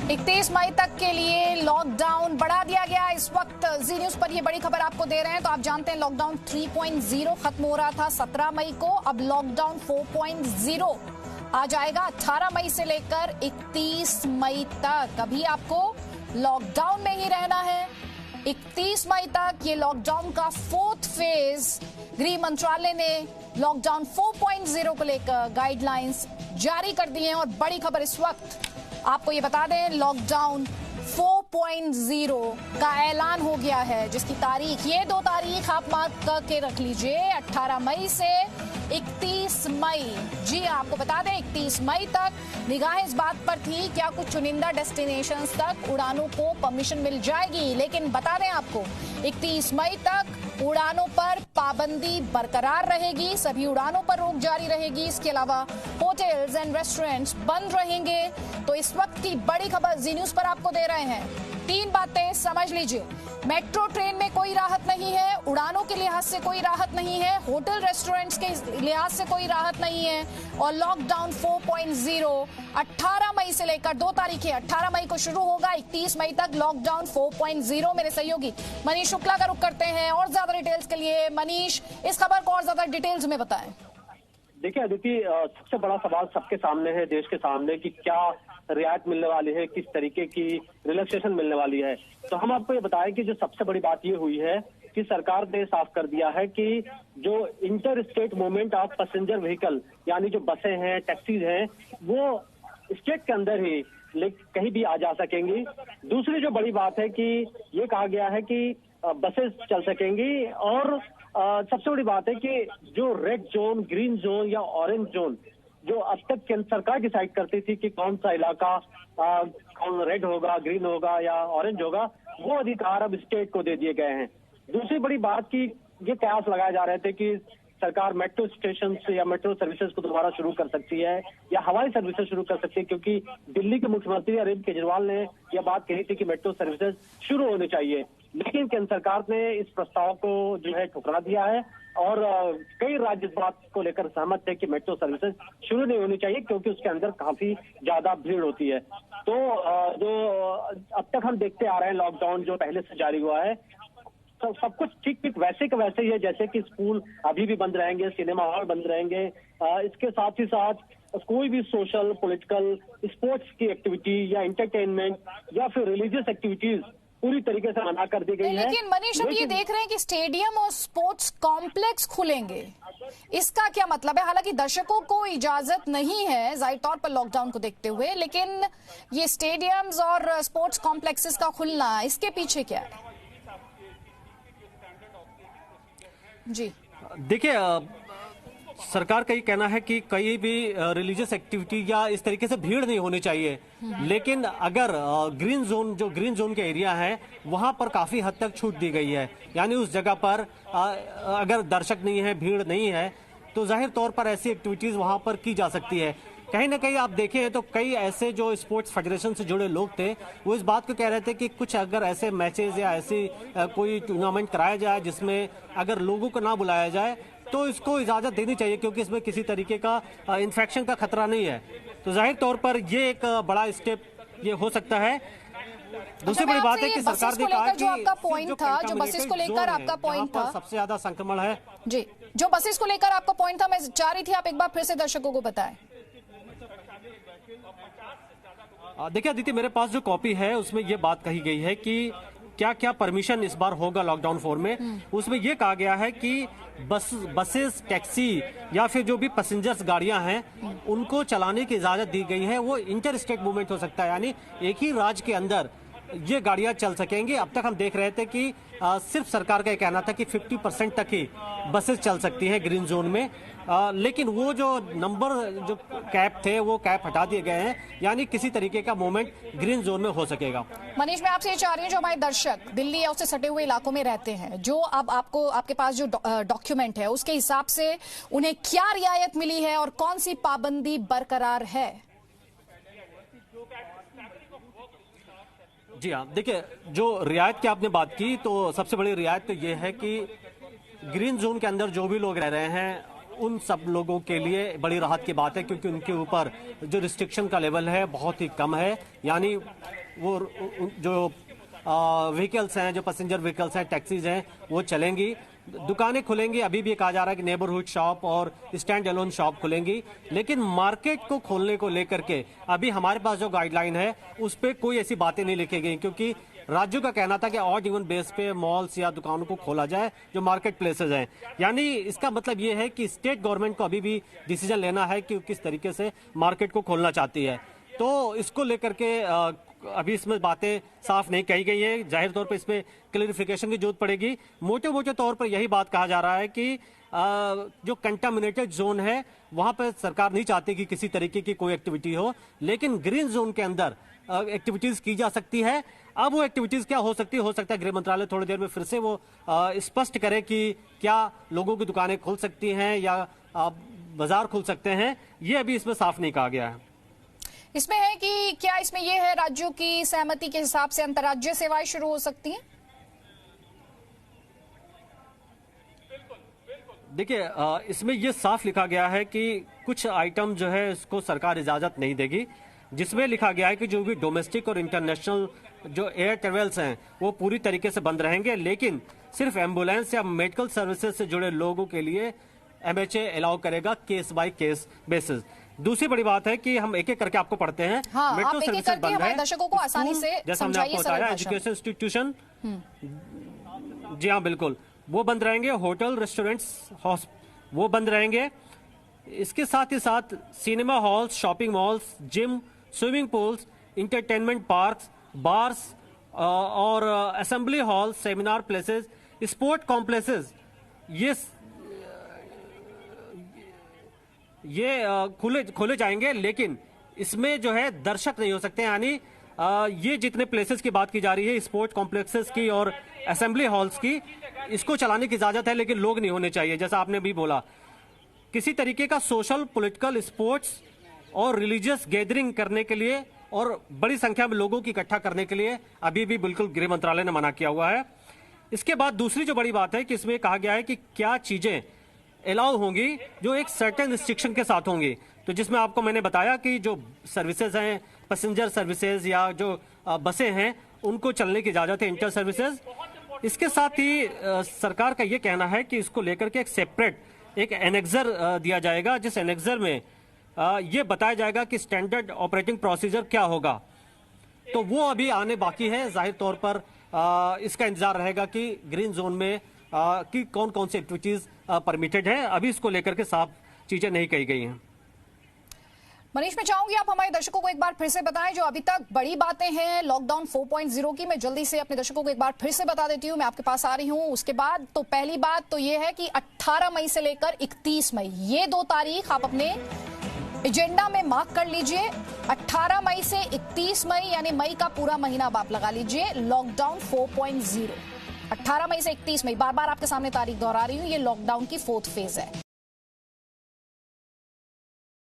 31 मई तक के लिए लॉकडाउन बढ़ा दिया गया। इस वक्त जी न्यूज पर ये बड़ी खबर आपको दे रहे हैं। तो आप जानते हैं लॉकडाउन 3.0 खत्म हो रहा था 17 मई को। अब लॉकडाउन 4.0 आ जाएगा 18 मई से लेकर 31 मई तक। अभी आपको लॉकडाउन में ही रहना है 31 मई तक। ये लॉकडाउन का 4th फेज गृह मंत्रालय ने लॉकडाउन 4.0 को लेकर गाइडलाइंस जारी कर दी हैं। और बड़ी खबर इस वक्त आपको ये बता दें, लॉकडाउन 4.0 का ऐलान हो गया है, जिसकी तारीख, ये 2 तारीख आप मार्क करके रख लीजिए, 18 मई से 31 मई। जी आपको बता दें 31 मई तक निगाह इस बात पर थी क्या कुछ चुनिंदा डेस्टिनेशंस तक उड़ानों को परमिशन मिल जाएगी, लेकिन बता दें आपको 31 मई तक उड़ानों पर पाबंदी बरकरार रहेगी। सभी उड़ानों पर रोक जारी रहेगी। इसके अलावा होटल्स एंड रेस्टोरेंट्स बंद रहेंगे। तो इस वक्त की बड़ी खबर जी न्यूज पर आपको दे रहे हैं। 3 बातें समझ लीजिए। मेट्रो ट्रेन में कोई राहत नहीं है, उड़ानों के लिहाज से कोई राहत नहीं है, होटल रेस्टोरेंट्स के लिहाज से कोई राहत नहीं है। और लॉकडाउन 4.0 18 मई से लेकर 2 तारीख है, 18 मई को शुरू होगा, 31 मई तक लॉकडाउन 4.0। मेरे सहयोगी मनीष शुक्ला का रुख करते हैं और ज्यादा डिटेल्स के लिए। मनीष, इस खबर को और ज्यादा डिटेल्स में बताएं। देखिए अदिति, सबसे बड़ा सवाल सबके सामने है, देश के सामने, कि क्या रियायत मिलने वाली है, किस तरीके की रिलैक्सेशन मिलने वाली है। तो हम आपको ये बताएं कि जो सबसे बड़ी बात ये हुई है कि सरकार ने साफ कर दिया है कि जो inter state movement of passenger vehicle, यानी जो बसें हैं, टैक्सीज हैं, वो स्टेट के अंदर ही कहीं भी आ जा सकेंगी। दूसरी जो बड़ी बात है कि ये कहा गया है कि बसेस चल सकेंगी। और सबसे बड़ी बात है कि जो रेड जोन, ग्रीन जोन या ऑरेंज जोन, जो अब तक केंद्र सरकार डिसाइड करती थी कि कौन सा इलाका कौन रेड होगा, ग्रीन होगा या ऑरेंज होगा, वो अधिकार अब स्टेट को दे दिए गए हैं। दूसरी बड़ी बात की ये कयास लगाए जा रहे थे कि सरकार मेट्रो स्टेशन से या मेट्रो सर्विसेज को दोबारा शुरू कर सकती है या हवाई सर्विसेज शुरू कर सकती है, क्योंकि दिल्ली के मुख्यमंत्री अरविंद केजरीवाल ने यह बात कही थी कि मेट्रो सर्विसेज शुरू होनी चाहिए। लेकिन केंद्र सरकार ने इस प्रस्ताव को जो है ठुकरा दिया है और कई राज्य इस बात को लेकर सहमत थे कि मेट्रो सर्विसेज शुरू नहीं होनी चाहिए, क्योंकि उसके अंदर काफी ज्यादा भीड़ होती है। तो जो अब तक हम देखते आ रहे हैं, लॉकडाउन जो पहले से जारी हुआ है, तो सब कुछ ठीक ठीक वैसे के वैसे ही है, जैसे कि स्कूल अभी भी बंद रहेंगे, सिनेमा हॉल बंद रहेंगे। इसके साथ ही साथ कोई भी सोशल, पॉलिटिकल, स्पोर्ट्स की एक्टिविटी या एंटरटेनमेंट या फिर रिलीजियस एक्टिविटीज पूरी तरीके से मना कर दी गई है। लेकिन मनीष, हम ये देख रहे हैं कि स्टेडियम और स्पोर्ट्स कॉम्प्लेक्स खुलेंगे, इसका क्या मतलब है? हालांकि दर्शकों को इजाजत नहीं है जाहिर तौर पर लॉकडाउन को देखते हुए, लेकिन ये स्टेडियम्स और स्पोर्ट्स कॉम्प्लेक्सेस का खुलना, इसके पीछे क्या है? जी देखिए, सरकार का ये कहना है कि कहीं भी रिलीजियस एक्टिविटी या इस तरीके से भीड़ नहीं होनी चाहिए। लेकिन अगर ग्रीन जोन के एरिया है, वहां पर काफी हद तक छूट दी गई है। यानी उस जगह पर अगर दर्शक नहीं है, भीड़ नहीं है, तो जाहिर तौर पर ऐसी एक्टिविटीज वहां पर की जा सकती है। कहीं ना कहीं आप देखें तो कई ऐसे जो स्पोर्ट्स फेडरेशन से जुड़े लोग थे, वो इस बात को कह रहे थे कि कुछ अगर ऐसे मैचेस या ऐसी कोई टूर्नामेंट कराया जाए जिसमें अगर लोगों को ना बुलाया जाए, तो इसको इजाजत देनी चाहिए, क्योंकि इसमें किसी तरीके का इन्फेक्शन का खतरा नहीं है। तो जाहिर तौर पर ये एक बड़ा स्टेप ये हो सकता है। दूसरी बड़ी बात है कि सरकार ने कहा कि जो आपका पॉइंट था, जो बसेस को लेकर आपका पॉइंट था, सबसे ज्यादा संक्रमण है जी, जो बसेस को लेकर आपका पॉइंट था, मैं चाह रही थी आप एक बार फिर से दर्शकों को बताएं। देखिए अदिति, मेरे पास जो कॉपी है उसमें ये बात कही गई है कि क्या क्या परमिशन इस बार होगा लॉकडाउन 4 में। उसमें यह कहा गया है कि बसेस, टैक्सी या फिर जो भी पैसेंजर्स गाड़ियां हैं, उनको चलाने की इजाजत दी गई है। वो इंटर स्टेट मूवमेंट हो सकता है, यानी एक ही राज्य के अंदर ये गाड़ियां चल सकेंगी। अब तक हम देख रहे थे कि सिर्फ सरकार का कहना था कि 50% तक ही बसेस चल सकती हैं ग्रीन जोन में। लेकिन वो जो नंबर, जो कैप थे, वो कैप हटा दिए गए हैं, यानी किसी तरीके का मूवमेंट ग्रीन जोन में हो सकेगा। मनीष, मैं आपसे ये चाह रही हूँ, जो हमारे दर्शक दिल्ली या उससे सटे हुए इलाकों में रहते हैं, जो अब आपके पास जो डॉक्यूमेंट है, उसके हिसाब से उन्हें क्या रियायत मिली है और कौन सी पाबंदी बरकरार है? जी हाँ, देखिए, जो रियायत की आपने बात की, तो सबसे बड़ी रियायत तो ये है कि ग्रीन जोन के अंदर जो भी लोग रह रहे हैं, उन सब लोगों के लिए बड़ी राहत की बात है, क्योंकि उनके ऊपर जो रिस्ट्रिक्शन का लेवल है बहुत ही कम है। यानी वो जो व्हीकल्स हैं, जो पैसेंजर व्हीकल्स हैं, टैक्सीज हैं, वो चलेंगी, दुकानें खुलेंगी। अभी भी कहा जा रहा है कि नेबरहुड शॉप और स्टैंड अलोन शॉप खुलेंगी, लेकिन मार्केट को खोलने को लेकर के अभी हमारे पास जो गाइडलाइन है उस पर कोई ऐसी बातें नहीं लिखी गई, क्योंकि राज्यों का कहना था कि ऑड इवन बेस पे मॉल्स या दुकानों को खोला जाए जो मार्केट प्लेसेस हैं। यानी इसका मतलब ये है कि स्टेट गवर्नमेंट को अभी भी डिसीजन लेना है कि किस तरीके से मार्केट को खोलना चाहती है। तो इसको लेकर के अभी इसमें बातें साफ नहीं कही गई है। जाहिर तौर पर इसमें क्लैरिफिकेशन की जरूरत पड़ेगी। मोटे तौर पर यही बात कहा जा रहा है कि जो कंटामिनेटेड जोन है वहां पर सरकार नहीं चाहती कि किसी तरीके की कोई एक्टिविटी हो, लेकिन ग्रीन जोन के अंदर एक्टिविटीज की जा सकती है। अब वो एक्टिविटीज क्या हो सकती है? हो सकता है गृह मंत्रालय थोड़ी देर में फिर से वो स्पष्ट करे कि क्या लोगों की दुकानें खुल सकती हैं या बाजार खुल सकते हैं। ये अभी इसमें साफ नहीं कहा गया है। इसमें है कि क्या इसमें यह है राज्यों की सहमति के हिसाब से अंतर्राज्यीय सेवाएं शुरू हो सकती हैं? देखिए, इसमें यह साफ लिखा गया है कि कुछ आइटम जो है इसको सरकार इजाजत नहीं देगी, जिसमें लिखा गया है कि जो भी डोमेस्टिक और इंटरनेशनल जो एयर ट्रेवल्स हैं वो पूरी तरीके से बंद रहेंगे, लेकिन सिर्फ एम्बुलेंस या मेडिकल सर्विसेज से जुड़े लोगों के लिए MHA अलाउ करेगा केस बाय केस बेसिस। दूसरी बड़ी बात है कि हम एक एक करके आपको पढ़ते हैं। हाँ, मेट्रो सर्विसेज बंद है, दर्शकों को आसानी से जैसा हमने आपको बताया, एजुकेशन इंस्टीट्यूशन, जी हाँ बिल्कुल, वो बंद रहेंगे। होटल, रेस्टोरेंट्स वो बंद रहेंगे। इसके साथ ही साथ cinema halls, shopping malls, gym, swimming pools, entertainment parks, bars और assembly hall, seminar places, sport complexes, ये खोले जाएंगे, लेकिन इसमें जो है दर्शक नहीं हो सकते। यानी ये जितने प्लेसेस की बात की जा रही है, स्पोर्ट कॉम्प्लेक्सेस की और असेंबली हॉल्स की, इसको चलाने की इजाजत है, लेकिन लोग नहीं होने चाहिए। जैसा आपने भी बोला, किसी तरीके का सोशल, पॉलिटिकल, स्पोर्ट्स और रिलीजियस गैदरिंग करने के लिए और बड़ी संख्या में लोगों की इकट्ठा करने के लिए अभी भी बिल्कुल गृह मंत्रालय ने मना किया हुआ है। इसके बाद दूसरी जो बड़ी बात है कि इसमें कहा गया है कि क्या चीजें अलाउ होंगी जो एक सर्टेन रिस्ट्रिक्शन के साथ होंगी। तो जिसमें आपको मैंने बताया कि जो सर्विसेज हैं, पैसेंजर सर्विसेज या जो बसें हैं, उनको चलने की इजाजत है, इंटर सर्विसेज। इसके साथ ही सरकार का यह कहना है कि इसको लेकर के एक सेपरेट एक एनेक्सर दिया जाएगा, जिस एनेक्सर में ये बताया जाएगा कि स्टैंडर्ड ऑपरेटिंग प्रोसीजर क्या होगा। तो वो अभी आने बाकी है। जाहिर तौर पर इसका इंतजार रहेगा कि ग्रीन जोन में कि कौन कौन सी एक्टिविटीज परमिटेड है। अभी इसको लेकर के साफ चीजें नहीं कही गई हैं। मनीष, मैं चाहूंगी आप हमारे दर्शकों को एक बार फिर से बताएं जो अभी तक बड़ी बातें हैं लॉकडाउन 4.0 की। मैं जल्दी से अपने दर्शकों को एक बार फिर से बता देती हूं, मैं आपके पास आ रही हूं। उसके बाद तो पहली बात तो ये है कि 18 मई से लेकर 31 मई, ये 2 तारीख आप अपने एजेंडा में मार्क कर लीजिए। 18 मई से 31 मई यानी मई का पूरा महीना आप लगा लीजिए लॉकडाउन 4.0। 18 मई से 31 मई, बार बार आपके सामने तारीख दोहरा रही हूं, ये लॉकडाउन की 4th फेज है।